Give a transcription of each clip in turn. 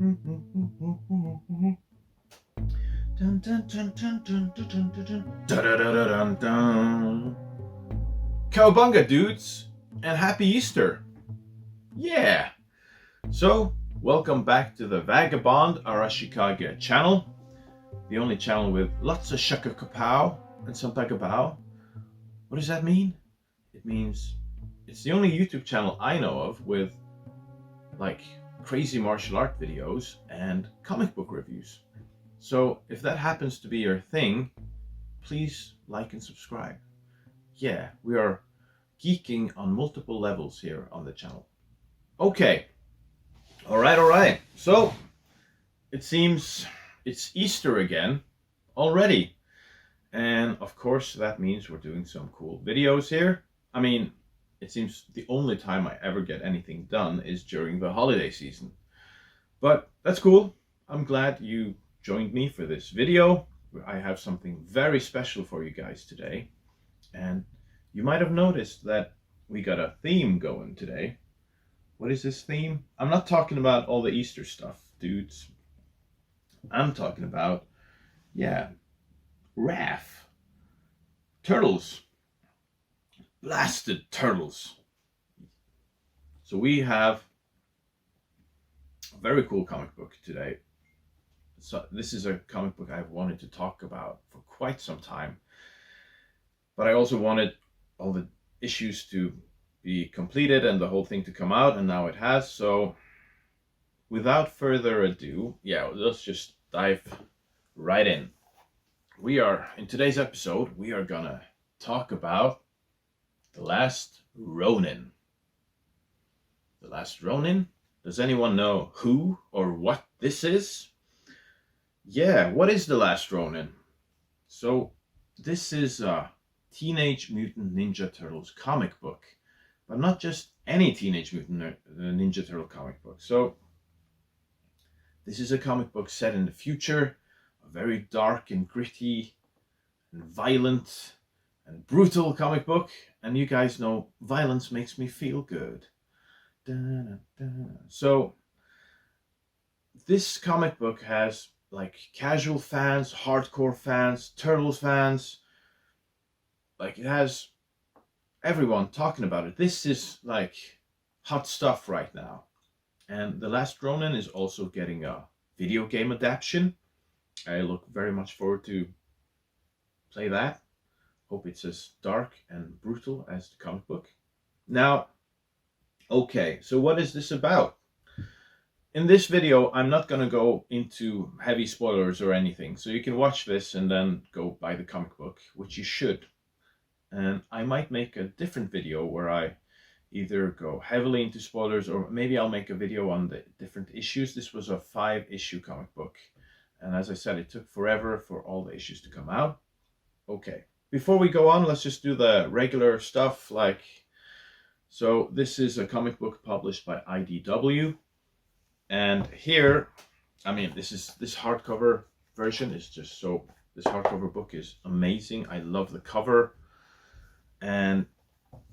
Dun, dun, dun, dun, dun, dun, dun, dun, dun. Da, da, da, da, dun, dun. Cowabunga, dudes, and Happy Easter. Yeah. So, welcome back to the Vagabond Arashikage channel, the only channel with lots of shaka kapow and some tagapow. What does that mean? It means it's the only YouTube channel I know of with like crazy martial art videos and comic book reviews. So if that happens to be your thing, please like and subscribe. Yeah, we are geeking on multiple levels here on the channel. Okay. All right. So it seems it's Easter again already. And of course that means we're doing some cool videos here. I mean, it seems the only time I ever get anything done is during the holiday season. But that's cool. I'm glad you joined me for this video. I have something very special for you guys today. And you might have noticed that we got a theme going today. What is this theme? I'm not talking about all the Easter stuff, dudes. I'm talking about, Raph. Turtles. Blasted turtles. So we have a very cool comic book today. So this is a comic book I've wanted to talk about for quite some time. But I also wanted all the issues to be completed and the whole thing to come out, and now it has. So without further ado, let's just dive right in. In today's episode, we are gonna talk about The Last Ronin. The Last Ronin? Does anyone know who or what this is? Yeah, what is The Last Ronin? So this is a Teenage Mutant Ninja Turtles comic book, but not just any Teenage Mutant Ninja Turtle comic book. So this is a comic book set in the future, a very dark and gritty and violent and brutal comic book. And you guys know violence makes me feel good. So this comic book has like casual fans, hardcore fans, Turtles fans. Like it has everyone talking about it. This is like hot stuff right now. And The Last Ronin is also getting a video game adaptation. I look very much forward to play that. Hope it's as dark and brutal as the comic book. Now, okay, so what is this about? In this video, I'm not going to go into heavy spoilers or anything. So you can watch this and then go buy the comic book, which you should. And I might make a different video where I either go heavily into spoilers, or maybe I'll make a video on the different issues. This was a 5-issue comic book. And as I said, it took forever for all the issues to come out. Okay, before we go on, let's just do the regular stuff. So this is a comic book published by IDW. And here, I mean, this hardcover version is just so, this hardcover book is amazing. I love the cover. And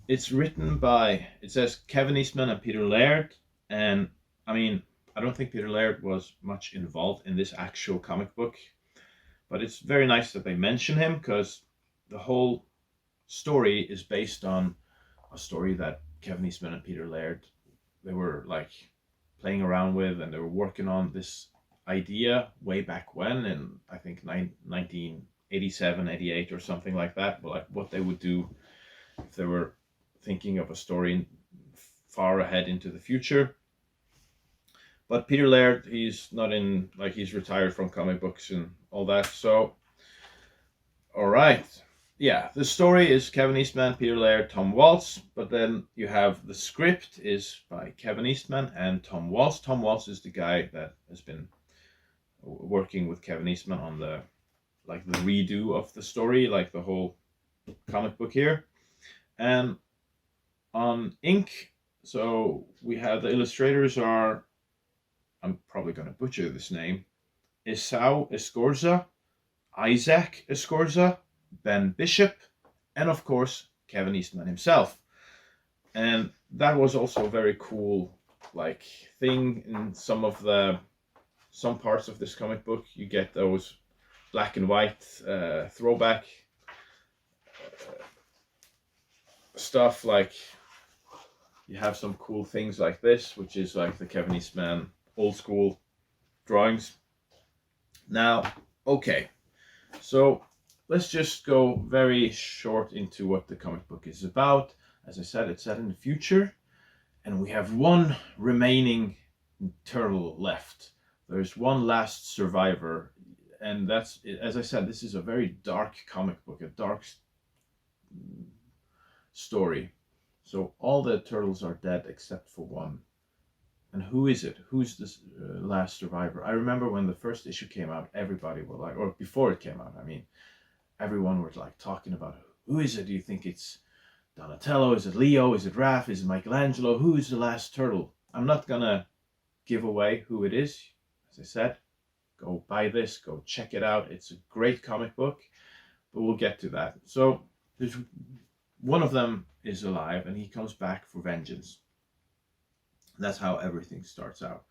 it's written by, it says Kevin Eastman and Peter Laird. And I mean, I don't think Peter Laird was much involved in this actual comic book. But it's very nice that they mention him, because the whole story is based on a story that Kevin Eastman and Peter Laird, they were like playing around with, and they were working on this idea way back when, in I think 1987, 88 or something like that. But like what they would do if they were thinking of a story far ahead into the future. But Peter Laird, he's not in, like, he's retired from comic books and all that. So, all right. Yeah, the story is Kevin Eastman, Peter Laird, Tom Waltz. But then you have the script is by Kevin Eastman and Tom Waltz. Tom Waltz is the guy that has been working with Kevin Eastman on the redo of the story, like the whole comic book here. And on ink, so we have the illustrators are, I'm probably going to butcher this name, Isao Escorza, Isaac Escorza, Ben Bishop, and of course Kevin Eastman himself. And that was also a very cool thing in some of the some parts of this comic book. You get those black and white throwback stuff, like you have some cool things like this, which is like the Kevin Eastman old school drawings. Now, okay, so let's just go very short into what the comic book is about. As I said, it's set in the future, and we have one remaining turtle left. There's one last survivor, and that's, as I said, this is a very dark comic book, a dark story. So all the turtles are dead except for one. And who is it? Who's this last survivor? I remember when the first issue came out, everybody was like, or before it came out, I mean, everyone was like talking about, who is it? Do you think it's Donatello? Is it Leo? Is it Raph? Is it Michelangelo? Who is the last turtle? I'm not gonna give away who it is. As I said, go buy this, go check it out. It's a great comic book, but we'll get to that. So there's one of them is alive, and he comes back for vengeance. That's how everything starts out.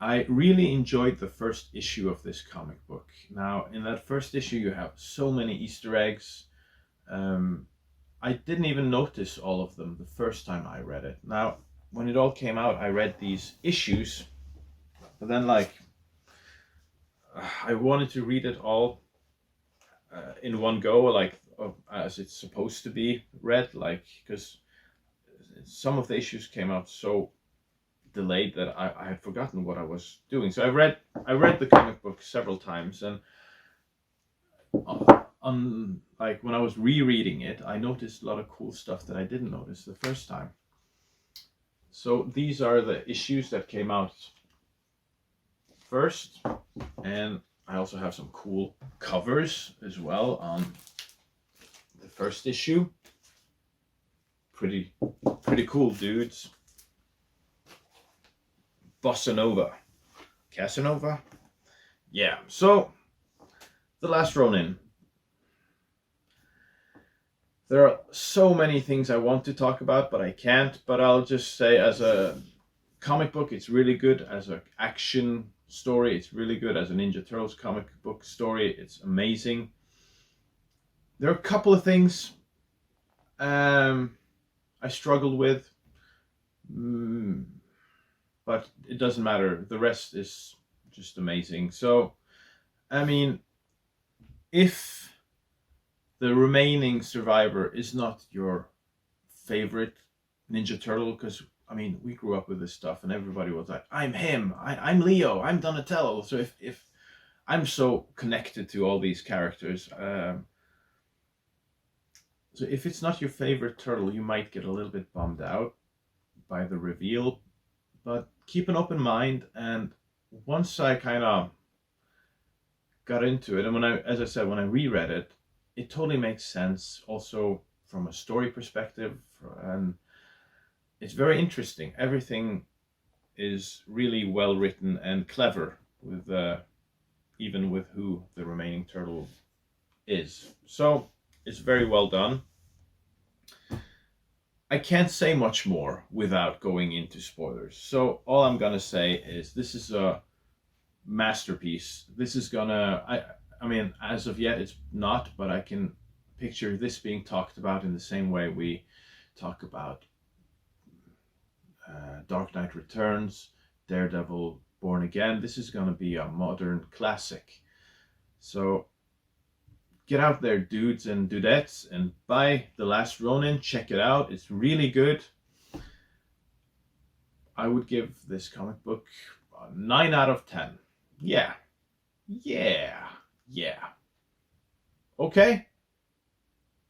I really enjoyed the first issue of this comic book. Now, in that first issue, you have so many Easter eggs. I didn't even notice all of them the first time I read it. Now, when it all came out, I read these issues, but then like I wanted to read it all in one go, like as it's supposed to be read, like, because some of the issues came out so delayed that I had forgotten what I was doing. So I read the comic book several times, and on like when I was rereading it, I noticed a lot of cool stuff that I didn't notice the first time. So these are the issues that came out first, and I also have some cool covers as well on the first issue. Pretty cool dudes. Bossa Nova. Casanova? Yeah, so The Last Ronin. There are so many things I want to talk about, but I can't. But I'll just say, as a comic book, it's really good. As an action story, it's really good. As a Ninja Turtles comic book story, it's amazing. There are a couple of things I struggled with, but it doesn't matter. The rest is just amazing. So, I mean, if the remaining survivor is not your favorite Ninja Turtle, because I mean, we grew up with this stuff and everybody was like, I'm him, I'm Leo, I'm Donatello. So if I'm so connected to all these characters, so if it's not your favorite turtle, you might get a little bit bummed out by the reveal, but keep an open mind. And once I kind of got into it, and when as I said, when I reread it, it totally makes sense also from a story perspective, and it's very interesting. Everything is really well written and clever, with even with who the remaining turtle is. So it's very well done. I can't say much more without going into spoilers. So all I'm gonna say is this is a masterpiece. This is gonna, I mean, as of yet it's not, but I can picture this being talked about in the same way we talk about Dark Knight Returns, Daredevil, Born Again. This is gonna be a modern classic. So get out there, dudes and dudettes, and buy The Last Ronin. Check it out. It's really good. I would give this comic book a 9 out of 10. Yeah. Okay.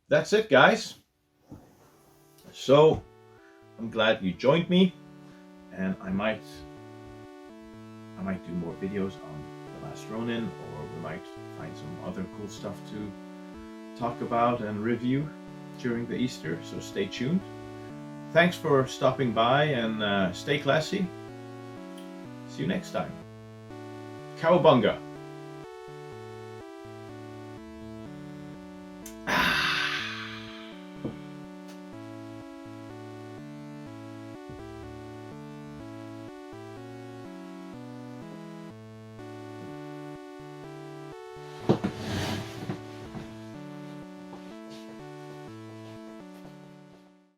That's it, guys. So, I'm glad you joined me, and I might do more videos on The Last Ronin, or we might find some other cool stuff to talk about and review during the Easter, so stay tuned. Thanks for stopping by, and stay classy. See you next time. Cowabunga!